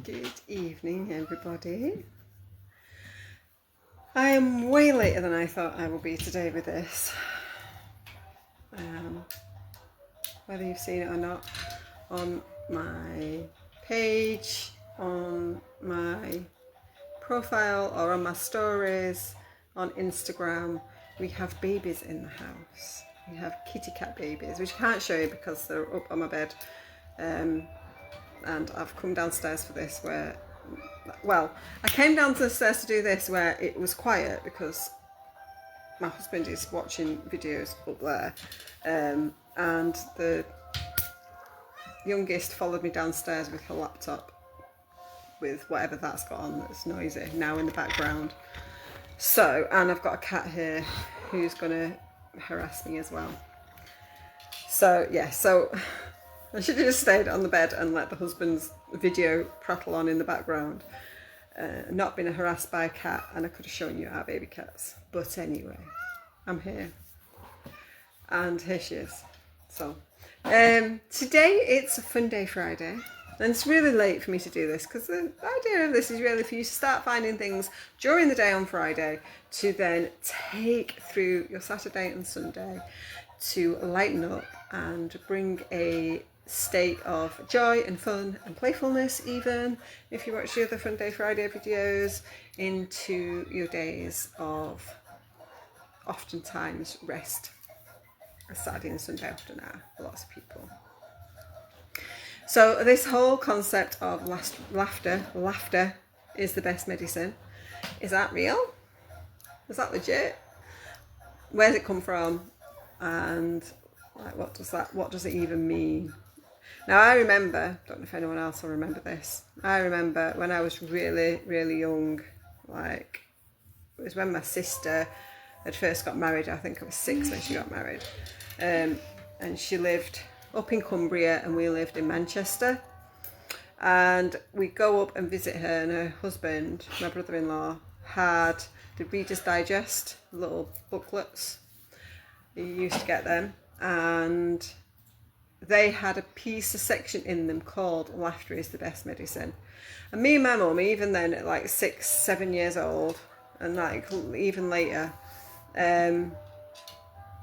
Good evening, everybody. I am way later than I thought I will be today with this. Whether you've seen it or not, on my page, on my profile, or on my stories on Instagram, we have babies in the house. We have kitty cat babies, which I can't show you because they're up on my bed. And I've come downstairs for this where, well, I came down to the stairs to do this where it was quiet because my husband is watching videos up there, and the youngest followed me downstairs with her laptop with whatever that's got on that's noisy now in the background. So, and I've got a cat here who's going to harass me as well. So yeah, so I should have just stayed on the bed and let the husband's video prattle on in the background. Not been harassed by a cat, and I could have shown you our baby cats. But anyway, I'm here. And here she is. So, today it's a fun day Friday. And it's really late for me to do this because the idea of this is really for you to start finding things during the day on Friday to then take through your Saturday and Sunday to lighten up and bring a state of joy and fun and playfulness, even if you watch the other Fun Day Friday videos, into your days of oftentimes rest. Saturday and Sunday often are for lots of people. So this whole concept of laughter is the best medicine. Is that real? Is that legit? Where's it come from? And like, what does it even mean? Now I remember, don't know if anyone else will remember this, I remember when I was really, really young, like it was when my sister had first got married. I think I was 6 when she got married, and she lived up in Cumbria and we lived in Manchester, and we'd go up and visit her, and her husband, my brother-in-law, had the Reader's Digest little booklets. You used to get them, and they had a section in them called Laughter is the Best Medicine. And me and my mum, even then at like 6, 7 years old, and like even later,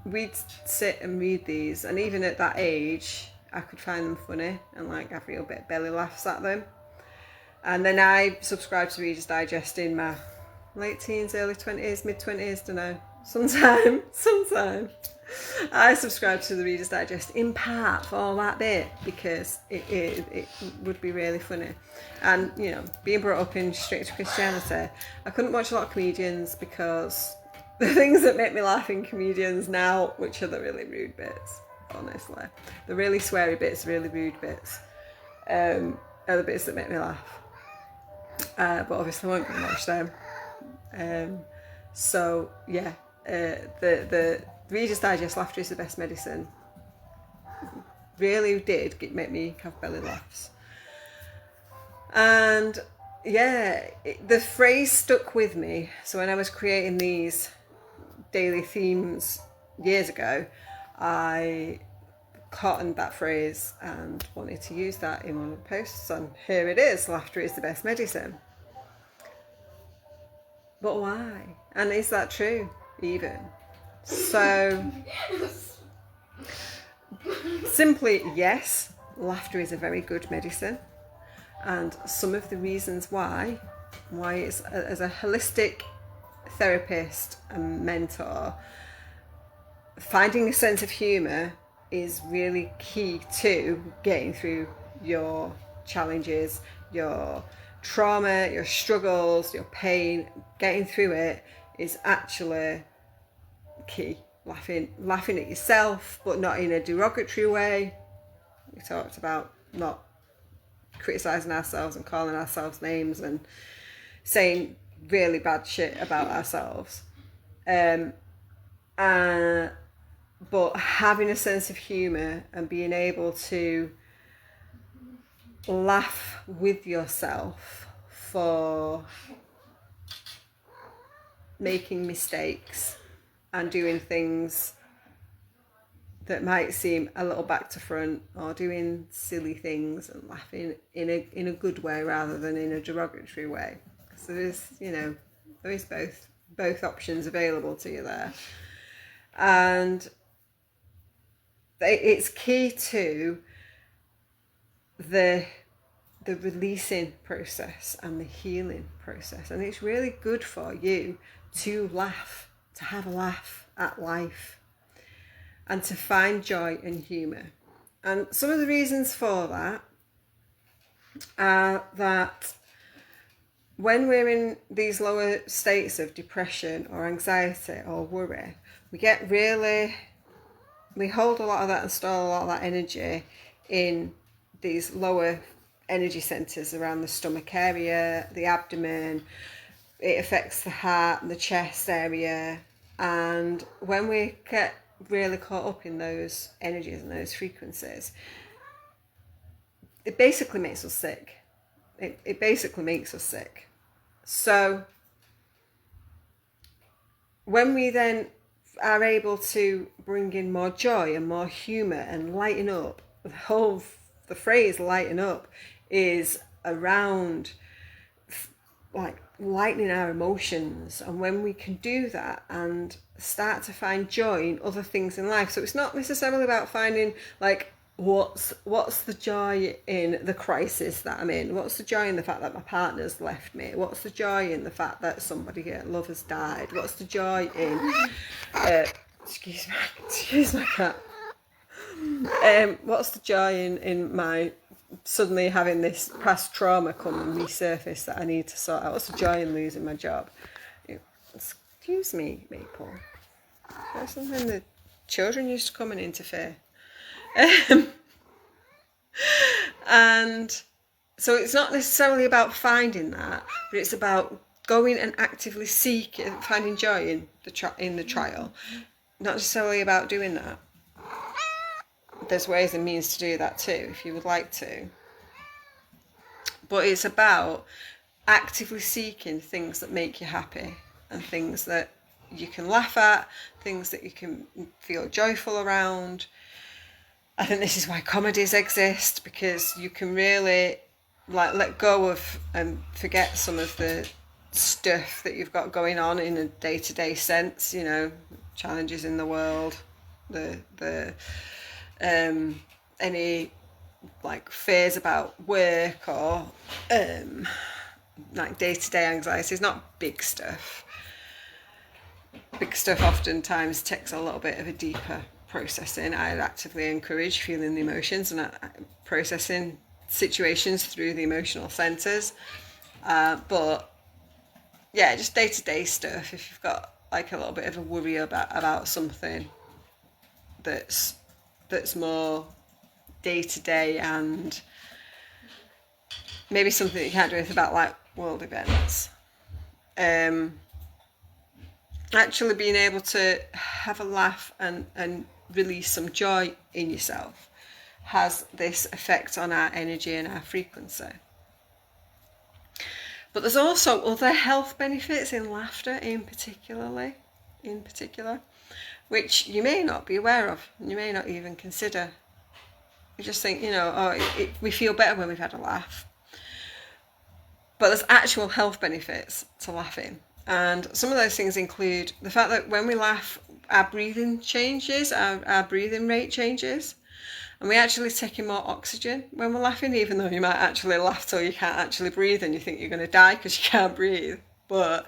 we'd sit and read these, and even at that age I could find them funny and like have real bit belly laughs at them. And then I subscribed to Reader's Digest in my late teens, early 20s, mid 20s, don't know, sometime I subscribed to the Reader's Digest in part for all that bit because it would be really funny. And you know, being brought up in strict Christianity, I couldn't watch a lot of comedians because the things that make me laugh in comedians now, which are the really rude bits, honestly, the really sweary bits, really rude bits, are the bits that make me laugh. But obviously I won't go and watch them. So yeah, the Reader's Digest Laughter is the Best Medicine really did make me have belly laughs. And yeah, the phrase stuck with me. So when I was creating these daily themes years ago, I cottoned that phrase and wanted to use that in one of the posts, and here it is: laughter is the best medicine. But why? And is that true even? So simply, yes, laughter is a very good medicine, and some of the reasons why it's, as a holistic therapist and mentor, finding a sense of humour is really key to getting through your challenges, your trauma, your struggles, your pain. Getting through it is actually key. Laughing at yourself, but not in a derogatory way. We talked about not criticising ourselves and calling ourselves names and saying really bad shit about ourselves, but having a sense of humour and being able to laugh with yourself for making mistakes and doing things that might seem a little back to front, or doing silly things and laughing in a good way rather than in a derogatory way. So there is both options available to you there. And it's key to the releasing process and the healing process. And it's really good for you to laugh, to have a laugh at life, and to find joy and humour. And some of the reasons for that are that when we're in these lower states of depression or anxiety or worry, we hold a lot of that and store a lot of that energy in these lower energy centres around the stomach area, the abdomen. It affects the heart and the chest area. And when we get really caught up in those energies and those frequencies, it basically makes us sick. It basically makes us sick. So when we then are able to bring in more joy and more humour and lighten up, the phrase lighten up is around like lightening our emotions. And when we can do that and start to find joy in other things in life, so it's not necessarily about finding like what's the joy in the crisis that I'm in, what's the joy in the fact that my partner's left me, what's the joy in the fact that somebody I love has died, what's the joy in excuse my cat, what's the joy in my suddenly having this past trauma come and resurface that I need to sort out, what's the joy in losing my job. Excuse me, Maple, that's something the children used to come and interfere. And so it's not necessarily about finding that, but it's about going and actively seeking, finding joy in the trial. Not necessarily about doing that. There's ways and means to do that too, if you would like to. But it's about actively seeking things that make you happy, and things that you can laugh at, things that you can feel joyful around. I think this is why comedies exist, because you can really like let go of and forget some of the stuff that you've got going on in a day-to-day sense, challenges in the world, any like fears about work or like day-to-day anxieties, not big stuff. Big stuff oftentimes takes a little bit of a deeper processing. I'd actively encourage feeling the emotions and processing situations through the emotional centres. But yeah, just day-to-day stuff. If you've got like a little bit of a worry about something that's more day-to-day, and maybe something that you can't do anything about, like world events. Actually being able to have a laugh and release some joy in yourself has this effect on our energy and our frequency. But there's also other health benefits in laughter in particular, which you may not be aware of, and you may not even consider. You just think, we feel better when we've had a laugh. But there's actual health benefits to laughing. And some of those things include the fact that when we laugh, our breathing changes, our breathing rate changes. And we actually take in more oxygen when we're laughing, even though you might actually laugh till you can't actually breathe and you think you're going to die because you can't breathe. But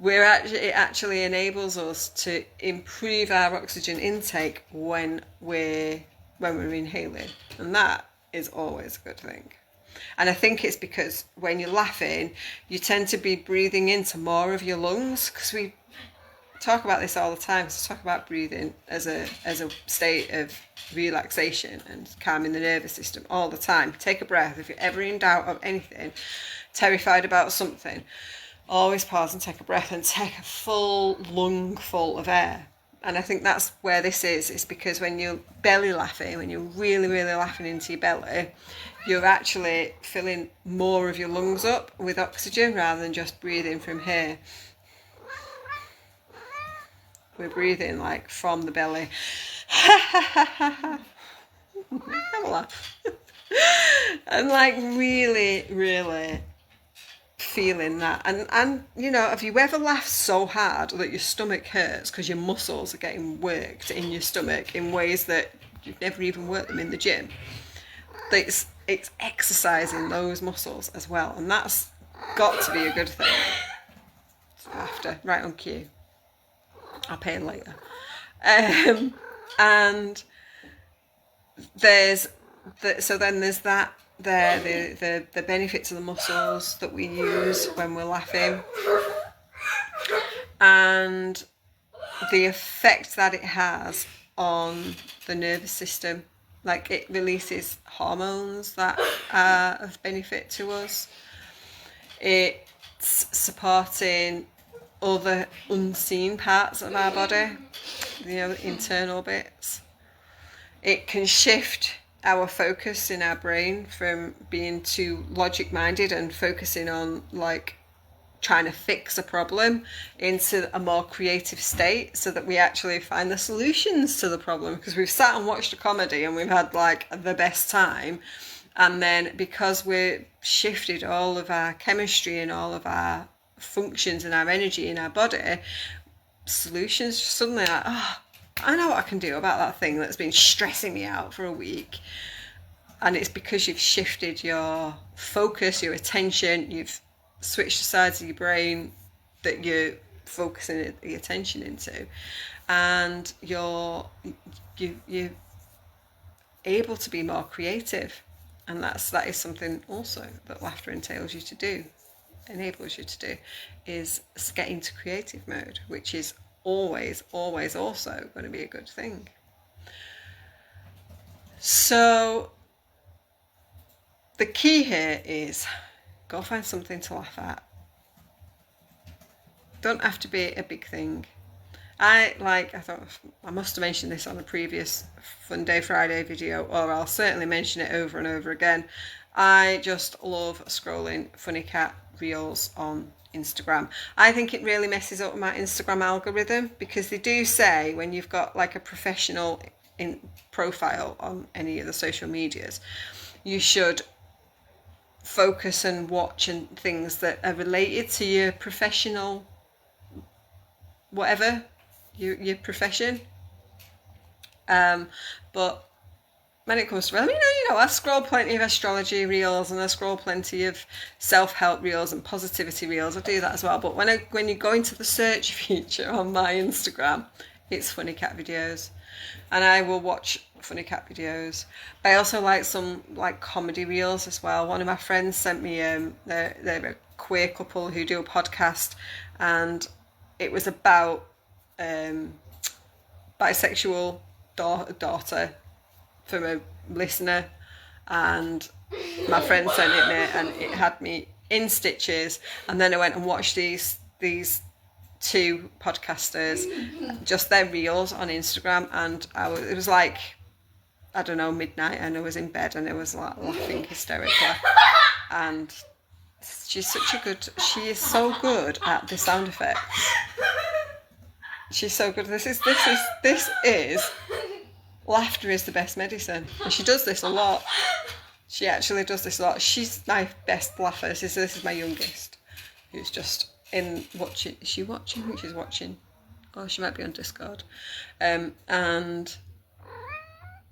it actually enables us to improve our oxygen intake when we're inhaling. And that is always a good thing. And I think it's because when you're laughing, you tend to be breathing into more of your lungs, because we talk about this all the time. So talk about breathing as a state of relaxation and calming the nervous system all the time. Take a breath. If you're ever in doubt of anything, terrified about something, always pause and take a breath and take a full lung full of air. And I think that's where this is. It's because when you're belly laughing, when you're really, really laughing into your belly, you're actually filling more of your lungs up with oxygen rather than just breathing from here. We're breathing like from the belly Have a laugh. And like really, really feeling that. And you know, have you ever laughed so hard that your stomach hurts because your muscles are getting worked in your stomach in ways that you've never even worked them in the gym? It's exercising those muscles as well, and that's got to be a good thing. After, right on cue. I'll pay later. And there's that there, the benefits of the muscles that we use when we're laughing, and the effect that it has on the nervous system. Like, it releases hormones that are of benefit to us. It's supporting other unseen parts of our body, you know, internal bits. It can shift our focus in our brain from being too logic minded and focusing on like trying to fix a problem into a more creative state, so that we actually find the solutions to the problem, because we've sat and watched a comedy and we've had like the best time, and then because we're shifted all of our chemistry and all of our functions and our energy in our body, solutions suddenly like, oh, I know what I can do about that thing that's been stressing me out for a week. And it's because you've shifted your focus, your attention, you've switched the sides of your brain that you're focusing the attention into, and you're able to be more creative. And that is something also that laughter enables you to do, is get into creative mode, which is always also going to be a good thing. So the key here is go find something to laugh at. Don't have to be a big thing. I thought I must have mentioned this on a previous Fun Day Friday video, or I'll certainly mention it over and over again. I just love scrolling funny cat reels on Instagram. I think it really messes up my Instagram algorithm, because they do say when you've got like a professional profile on any of the social medias, you should focus and watch and things that are related to your professional, whatever your profession. But when it comes to, I scroll plenty of astrology reels, and I scroll plenty of self-help reels and positivity reels. I do that as well. But when you go into the search feature on my Instagram, it's funny cat videos, and I will watch funny cat videos. I also like some like comedy reels as well. One of my friends sent me they're a queer couple who do a podcast, and it was about bisexual daughter from a listener, and my friend sent it me, and it had me in stitches. And then I went and watched these two podcasters, just their reels on Instagram, and it was like, I don't know, midnight, and I was in bed and I was like laughing hysterically. And she is so good at the sound effects. She's so good. This is laughter is the best medicine. And she does this a lot. She actually does this a lot. She's my best laugher. This is my youngest, who's just in watching. Is she watching? I think she's watching. Oh, she might be on Discord. And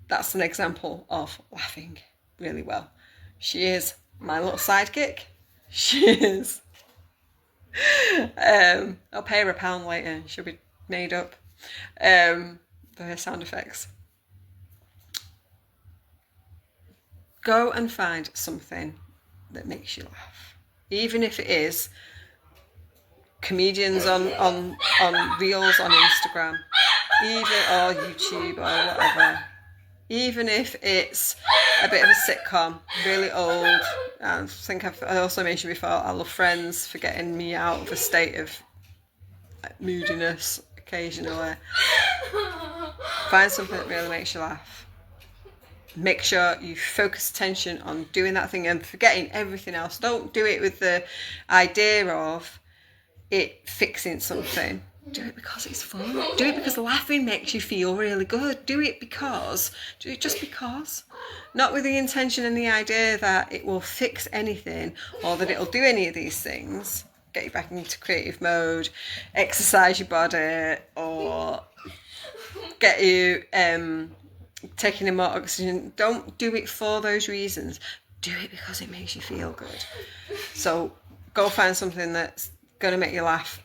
that's an example of laughing really well. She is my little sidekick. She is. I'll pay her £1 later. She'll be made up for her sound effects. Go and find something that makes you laugh, even if it is comedians on reels on Instagram, or YouTube or whatever. Even if it's a bit of a sitcom, really old. I think I also mentioned before, I love Friends for getting me out of a state of moodiness occasionally. Find something that really makes you laugh. Make sure you focus attention on doing that thing and forgetting everything else. Don't do it with the idea of it fixing something. Do it because it's fun. Do it because laughing makes you feel really good. Do it just because. Not with the intention and the idea that it will fix anything or that it'll do any of these things. Get you back into creative mode, exercise your body, or get you taking in more oxygen. Don't do it for those reasons. Do it because it makes you feel good. So go find something that's going to make you laugh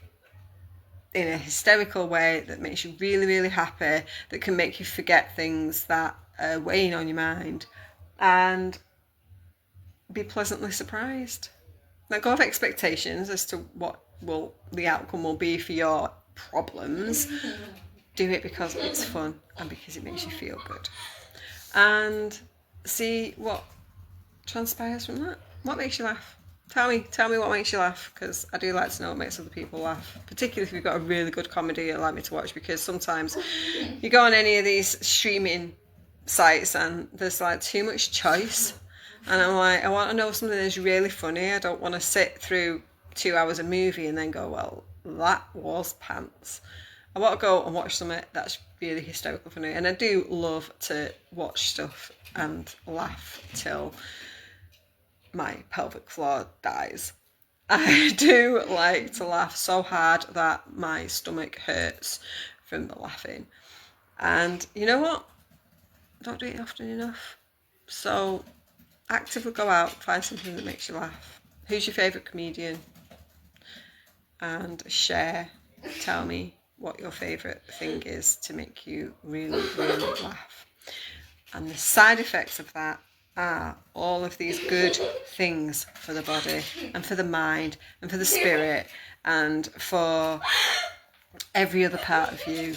in a hysterical way, that makes you really, really happy, that can make you forget things that are weighing on your mind, and be pleasantly surprised. Let go of expectations as to what the outcome will be for your problems. Do it because it's fun and because it makes you feel good. And see what transpires from that. What makes you laugh? Tell me what makes you laugh, because I do like to know what makes other people laugh, particularly if you've got a really good comedy you'd like me to watch, because sometimes you go on any of these streaming sites and there's like too much choice, and I'm like, I want to know something that's really funny. I don't want to sit through 2 hours of movie and then go, well, that was pants. I want to go and watch something that's really hysterical funny. And I do love to watch stuff and laugh till my pelvic floor dies. I do like to laugh so hard that my stomach hurts from the laughing. And you know what? I don't do it often enough. So actively go out, find something that makes you laugh. Who's your favourite comedian? And share, tell me what your favourite thing is to make you really, really laugh. And the side effects of that are all of these good things for the body and for the mind and for the spirit and for every other part of you.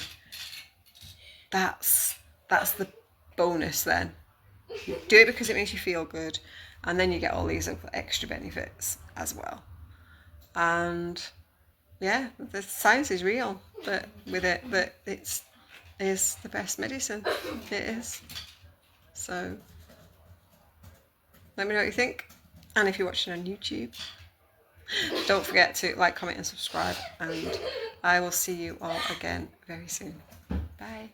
That's the bonus then. Do it because it makes you feel good, and then you get all these extra benefits as well. And yeah, the science is real, but with it, that it is the best medicine. It is. So let me know what you think. And if you're watching on YouTube, don't forget to like, comment and subscribe. And I will see you all again very soon. Bye.